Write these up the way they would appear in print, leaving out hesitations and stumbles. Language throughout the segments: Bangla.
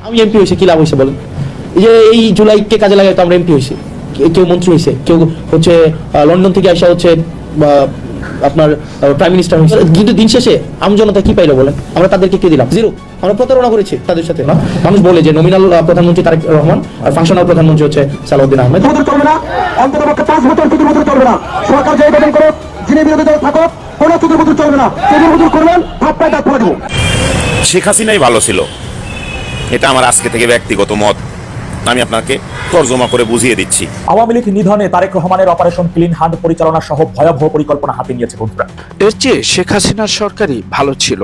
আমি এমপি হয়েছে কি লাভ হয়েছে বলেন? এই যে এই জুলাইকে কাজে লাগাই তো আমরা এমপি হয়েছি, কেউ মন্ত্রী হয়েছে, কেউ হচ্ছে লন্ডন থেকে আসা হচ্ছে আপনার প্রাইম মিনিস্টার হয়েছে, কিন্তু দিন শেষে আমজনতা কি পাইলো বলেন? আমরা তাদেরকে কি দিলাম? জিরো। আমরা প্রতারণা করেছি তাদের সাথে না। মানুষ বলে যে নমিনাল প্রধানমন্ত্রী তারেক রহমান আর ফাংশনাল প্রধানমন্ত্রী হচ্ছে সালাউদ্দিন আহমেদ। চলবে না, অন্ততপক্ষে 5 বছর চুক্তির চলবে না। সরকার যে বেতন করো, যিনি বিরোধী দল থাকো, কোনো চুক্তির চলবে না। চুক্তির করবেন, থাপ্পায় দাঁত ফেলে দেবো। শেখ হাসিনাই ভালো ছিল, এটা আমার আজকে থেকে ব্যক্তিগত মত, আমি আপনাকে তর্জমা করে বুঝিয়ে দিচ্ছি। আওয়ামী লীগ নিধনে তারেক রহমানের অপারেশন ক্লিন হান্ট পরিচালনা সহ ভয়াবহ পরিকল্পনা হাতে নিয়েছে বন্ধুরা। এর চেয়ে শেখ হাসিনার সরকারই ভালো ছিল।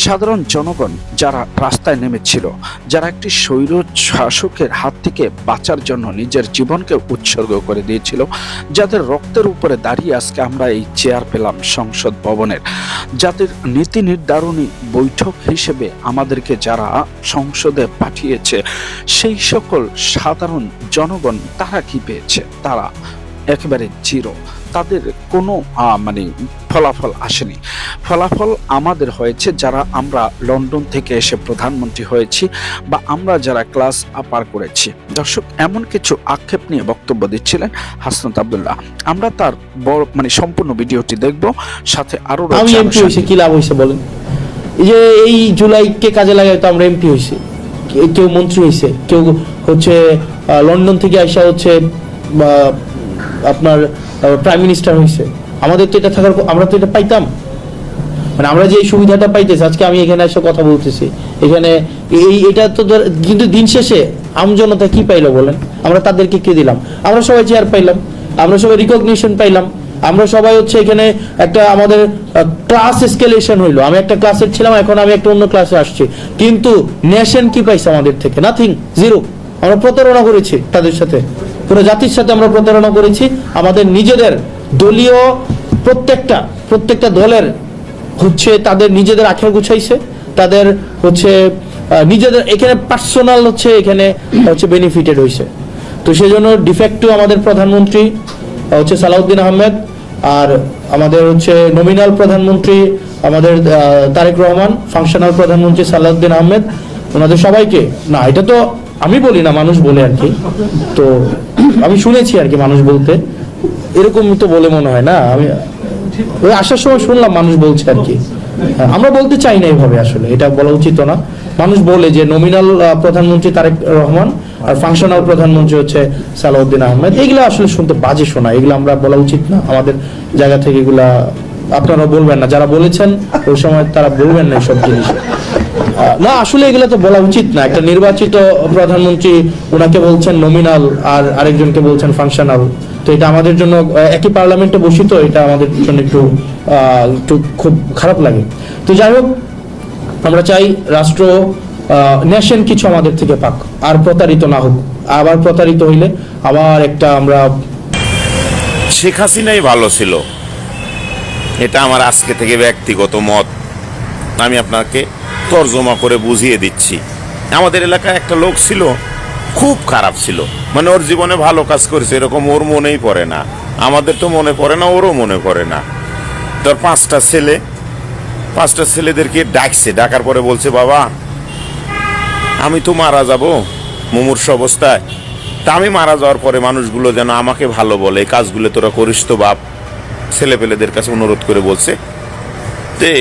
সাধারণ জনগণ যারা রাস্তায় নেমেছিল, যারা একটি স্বৈর শাসকের হাত থেকে বাঁচার জন্য নিজের জীবনকে উৎসর্গ করে দিয়েছিল, যাদের রক্তের উপরে দাঁড়িয়ে আজকে আমরা এই চেয়ার পেলাম সংসদ ভবনের, যাদের নীতি নির্ধারণী বৈঠক হিসেবে আমাদেরকে যারা সংসদে পাঠিয়েছে, সেই সকল সাধারণ জনগণ তারা কি পেয়েছে? তারা একেবারে জিরো। তাদের কোনো ফলাফল আসেনি। ফলাফল আমাদের হয়েছে যারা আমরা লন্ডন থেকে এসে প্রধানমন্ত্রী হয়েছি বা আমরা যারা ক্লাস পার করেছি। দর্শক, এমন কিছু আক্ষেপ নিয়ে বক্তব্য দিচ্ছিলেন হাসনাত আব্দুল্লাহ। আমরা তার সম্পূর্ণ ভিডিওটি দেখব, সাথে আরো আমি এমপি হয়েছি কি লাভ হয়েছে বলেন? এই যে এই জুলাইকে কাজে লাগাই তো আমরা এমপি হয়েছি, কেউ মন্ত্রী হয়েছে, কেউ হচ্ছে লন্ডন থেকে আসা হচ্ছে আপনার প্রাইম মিনিস্টার হয়েছে। আমাদের তো এটা থাকার, আমরা তো এটা পাইতাম, আমরা যে সুবিধাটা পাইতেছি, আজকে আমি এখানে এসে কথা বলতেছি, এখানে এটা তো কিন্তু দিন শেষে আমজনতা কি পাইলো বলেন? আমরা তাদেরকে কি দিলাম? আমরা সবাই চেয়ার পাইলাম, আমরা সবাই রিকগনিশন পাইলাম, আমরা সবাই হচ্ছে এখানে একটা আমাদের ক্লাস এসকেলেশন হইলো। আমি একটা ক্লাসের ছিলাম, এখন আমি একটা অন্য ক্লাসে আসছি, কিন্তু নেশন কি পাইছে আমাদের থেকে? Nothing, zero. আমরা প্রতারণা করেছি তাদের সাথে, পুরো জাতির সাথে আমরা প্রতারণা করেছি। আমাদের নিজেদের দলীয় প্রত্যেকটা দলের হচ্ছে তাদের নিজেদের আখের গুছাইছে, তাদের হচ্ছে নিজেদের এখানে পার্সোনাল এখানে বেনিফিটেড হয়েছে। তো সেই জন্য ডিফেক্টিভ আমাদের প্রধানমন্ত্রী হচ্ছে সালাউদ্দিন আহমেদ, আর আমাদের হচ্ছে নমিনাল প্রধানমন্ত্রী আমাদের তারেক রহমান, ফাংশনাল প্রধানমন্ত্রী সালাউদ্দিন আহমেদ। ওনাদের সবাইকে না, এটা তো আমি বলি না, মানুষ বলে আর কি, তো আমি শুনেছি আর কি, মানুষ বলতে এরকমই তো বলে মনে হয় না। আমি ওই আসার সময় শুনলাম মানুষ বলছে আর কি, আমরা বলতে চাই না এইভাবে, আসলে এটা বলা উচিত না। মানুষ বলে যে নমিনাল প্রধানমন্ত্রী তারেক রহমান আর ফাংশনাল প্রধানমন্ত্রী হচ্ছে সালাউদ্দিন আহমেদ, এগুলো আসলে শুনতে বাজে শোনা, এগুলো আমরা বলা উচিত না আমাদের জায়গা থেকে। এগুলা আপনারা বলবেন না, যারা বলেছেন ওই সময় তারা বলবেন না এইসব জিনিস। না, আসলে এগুলো তো বলা উচিত না। একটা নির্বাচিত প্রধানমন্ত্রী, ওনাকে বলছেন নমিনাল আর আরেকজনকে বলছেন ফাংশনাল, তো এটা আমাদের জন্য একই পার্লামেন্টে বসি, তো এটা আমাদের জন্য একটু খুব খারাপ লাগে। তো যাই হোক, আমরা চাই রাষ্ট্র নেশন কিছু আমাদের থেকে পাক, আর প্রতারিত না হোক। আবার প্রতারিত হইলে আবার একটা আমরা শেখ হাসিনাই ভালো ছিল, এটা আমার আজকে থেকে ব্যক্তিগত মত, আমি আপনাকে তর্জমা করে বুঝিয়ে দিচ্ছি। আমাদের এলাকায় একটা লোক ছিল, খুব খারাপ ছিল, ওর জীবনে ভালো কাজ করেছে এরকম ওর মনেই পড়ে না, আমাদের তো মনে পড়ে না, ওরও মনে পড়ে না। তোর 5টা ছেলেদেরকে ডাকার পরে বলছে, বাবা আমি তো মারা যাব মুমূর্ষ অবস্থায়, তা আমি মারা যাওয়ার পরে মানুষগুলো যেন আমাকে ভালো বলে, এই কাজগুলো তোরা করিস তো বাপ। ছেলেপেলেদের কাছে অনুরোধ করে বলছে। তে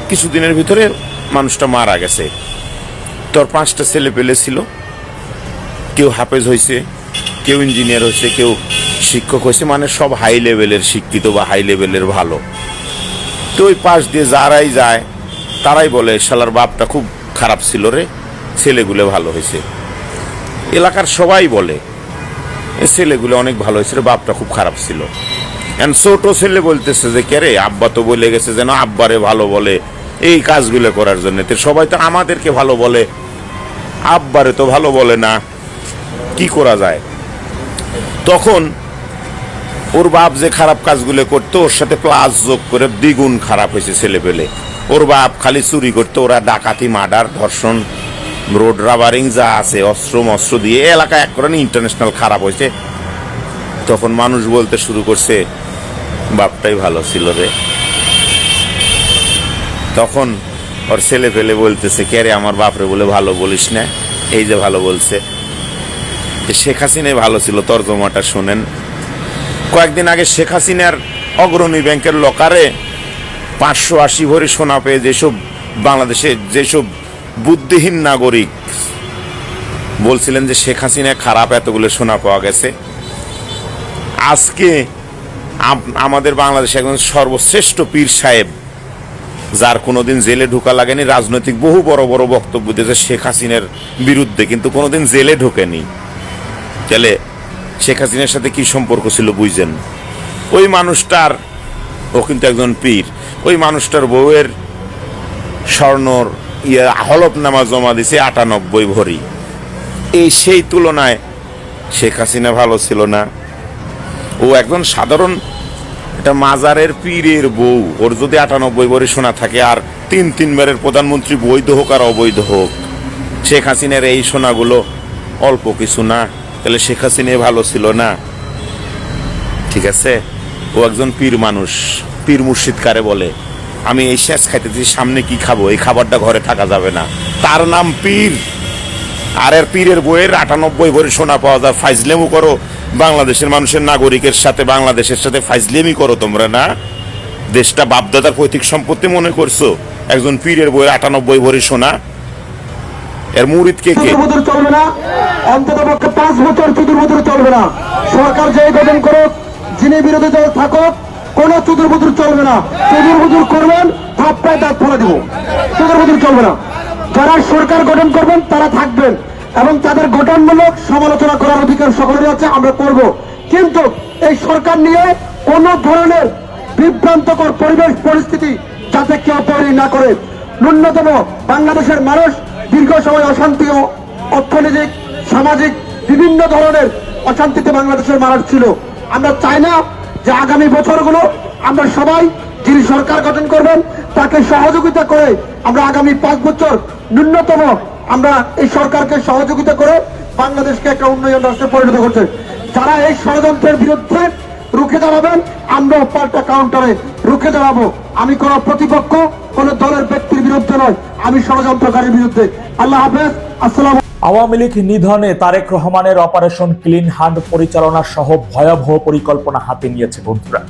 কিছুদিনের ভিতরে মানুষটা মারা গেছে। তোর 5টা ছেলেপেলে ছিল, কেউ হাফেজ হয়েছে, কেউ ইঞ্জিনিয়ার হয়েছে, কেউ শিক্ষক হয়েছে, সব হাই লেভেলের শিক্ষিত বা হাই লেভেলের ভালো। তো ওই পাশ দিয়ে যারাই যায় তারাই বলে, শালার বাপটা খুব খারাপ ছিল রে, ছেলেগুলো ভালো হয়েছে। এলাকার সবাই বলে ছেলেগুলো অনেক ভালো হয়েছে রে, বাপটা খুব খারাপ ছিল। ছোট ছেলে বলতেছে যে কে রে, আব্বা তো বলে গেছে যেন আব্বারে ভালো বলে এই কাজগুলো করার জন্য, সবাই তো আমাদেরকে ভালো বলে, আব্বারে তো ভালো বলে না, কি করা যায়? তখন ওর বাপ যে খারাপ কাজগুলো করতো, ওর সাথে প্লাস যোগ করে দ্বিগুণ খারাপ হয়েছে ছেলে পেলে। ওর বাপ খালি চুরি করতো, ওরা ডাকাতি, মার্ডার, ধর্ষণ, রোড রাবারিং যা আছে অস্ত্র দিয়ে এলাকা এক করে ইন্টারন্যাশনাল খারাপ হয়েছে। তখন মানুষ বলতে শুরু করছে, বাপটাই ভালো ছিল রে। তখন ওর ছেলে পেলে বলতেছে, কে রে আমার বাপরে বলে ভালো বলিস না। এই যে ভালো বলছে, শেখ হাসিনাই ভালো ছিল, তর্জমাটা শোনেন। কয়েকদিন আগে শেখ হাসিনার অগ্রণী ব্যাংকের লকারে 580 ভরি সোনা পেয়ে যেসব বাংলাদেশে যেসব বুদ্ধিহীন নাগরিক বলছিলেন যে শেখ হাসিনা খারাপ, এতগুলো সোনা পাওয়া গেছে, আজকে আমাদের বাংলাদেশে একজন সর্বশ্রেষ্ঠ পীর সাহেব, যার কোনোদিন জেলে ঢোকা লাগেনি, রাজনৈতিক বহু বড় বড় বক্তব্য দিয়েছে শেখ হাসিনার বিরুদ্ধে, কিন্তু কোনোদিন জেলে ঢোকেনি। তাহলে শেখ হাসিনার সাথে কি সম্পর্ক ছিল বুঝছেন? ওই মানুষটার, ও কিন্তু একজন পীর, ওই মানুষটার বউয়ের স্বর্ণর হলফনামা জমা দিছে 98 ভরি। এই সেই তুলনায় শেখ হাসিনা ভালো ছিল না? ও একজন সাধারণ একটা মাজারের পীরের বউ, ওর যদি 98 ভরি সোনা থাকে, আর 3 বারের প্রধানমন্ত্রী বৈধ হোক আর অবৈধ হোক, শেখ হাসিনার এই সোনাগুলো অল্প কিছু না, তাহলে শেখ হাসিনা ভালো ছিল না? ঠিক আছে, ও একজন পীর মানুষ, পীর মুর্শিদ কারে বলে? আমি এই শেষ খাইতেছি, সামনে কি খাবো, এই খাবারটা ঘরে থাকা যাবে না, তার নাম পীর। আর এর পীরের বইয়ের 98 ভরি সোনা পাওয়া যায়, ফাইজলেমু করো বাংলাদেশের মানুষের, নাগরিকের সাথে, বাংলাদেশের সাথে ফাইজলেমি করো তোমরা না? দেশটা বাপদাদার পৈতৃক সম্পত্তি মনে করছো? একজন পীরের বইয়ের 98 ভরি সোনা, এর মুরিদ কে কে? চলবে না, অন্তত পক্ষে 5 বছর চুদুরবুদুর চলবে না। সরকার যেই গঠন করুক, যিনি বিরোধী দল থাকুক, কোন চুদুরবুদুর চলবে না। চুদুরবুদুর করবেন, থাপ্পায় দাঁত ফেলে দিব। চুদুরবুদুর চলবে না। যারা সরকার গঠন করবেন তারা থাকবেন, এবং তাদের গঠনমূলক সমালোচনা করার অধিকার সকলেরই আছে, আমরা করব। কিন্তু এই সরকার নিয়ে কোন ধরনের বিভ্রান্তকর পরিবেশ পরিস্থিতি যাতে কেউ তৈরি না করে। ন্যূনতম বাংলাদেশের মানুষ দীর্ঘ সময় অশান্তি ও অর্থনৈতিক, সামাজিক বিভিন্ন ধরনের অশান্তিতে বাংলাদেশের মানুষ ছিল। আমরা চাই না যে আগামী বছরগুলো আমরা সবাই, যিনি সরকার গঠন করবেন তাকে সহযোগিতা করে আমরা আগামী 5 বছর ন্যূনতম আমরা এই সরকারকে সহযোগিতা করে বাংলাদেশকে একটা উন্নয়ন রাষ্ট্রে পরিণত করছে। যারা এই ষড়যন্ত্রের বিরুদ্ধে রুখে দাঁড়াবেন, আমরাও পাল্টা কাউন্টারে রুখে দাঁড়াবো। আমি কোন প্রতিপক্ষ, কোন দলের ব্যক্তির বিরুদ্ধে নয়, আমি ষড়যন্ত্রকারীর বিরুদ্ধে। আল্লাহ হাফেজ, আসসালাম। আওয়ামী লীগ নিধনে তারেক রহমানের অপারেশন ক্লিন হান্ট পরিচালনা সহ ভয়াবহ পরিকল্পনা হাতে নিয়েছে বন্ধুরা।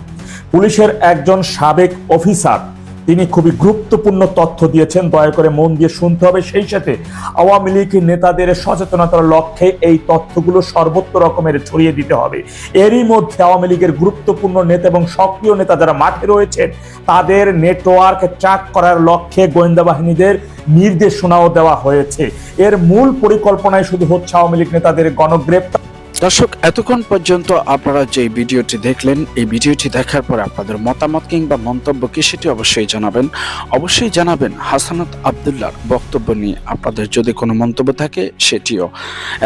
পুলিশের একজন সাবেক অফিসার, তিনি খুবই গুরুত্বপূর্ণ তথ্য দিয়েছেন, দয়া করে মন দিয়ে শুনতে হবে। সেই সাথে আওয়ামী লীগ নেতাদের সচেতনতার লক্ষ্যে এই তথ্যগুলো সর্বত্র রকমের ছড়িয়ে দিতে হবে। এরই মধ্যে আওয়ামী লীগের গুরুত্বপূর্ণ নেতা এবং সক্রিয় নেতা যারা মাঠে রয়েছেন, তাদের নেটওয়ার্ক ট্র্যাক করার লক্ষ্যে গোয়েন্দা বাহিনীদের নির্দেশনাও দেওয়া হয়েছে। এর মূল পরিকল্পনায় শুধু হচ্ছে আওয়ামী লীগ নেতাদের গণগ্রেপ্তার। দর্শক, এতক্ষণ পর্যন্ত আপনারা যে ভিডিওটি দেখলেন, এই ভিডিওটি দেখার পর আপনাদের মতামত কিংবা মন্তব্য কি সেটি অবশ্যই জানাবেন। হাসানাত আব্দুল্লাহর বক্তব্য নিয়ে আপনাদের যদি কোনো মন্তব্য থাকে সেটিও,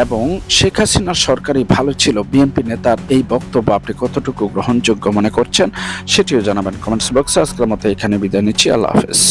এবং শেখ হাসিনার সরকারই ভালো ছিল, বিএনপি নেতার এই বক্তব্য আপনি কতটুকু গ্রহণযোগ্য মনে করছেন সেটিও জানাবেন কমেন্টস বক্সে। আজকের মতো এখানে বিদায় নিচ্ছি, আল্লাহ হাফেজ।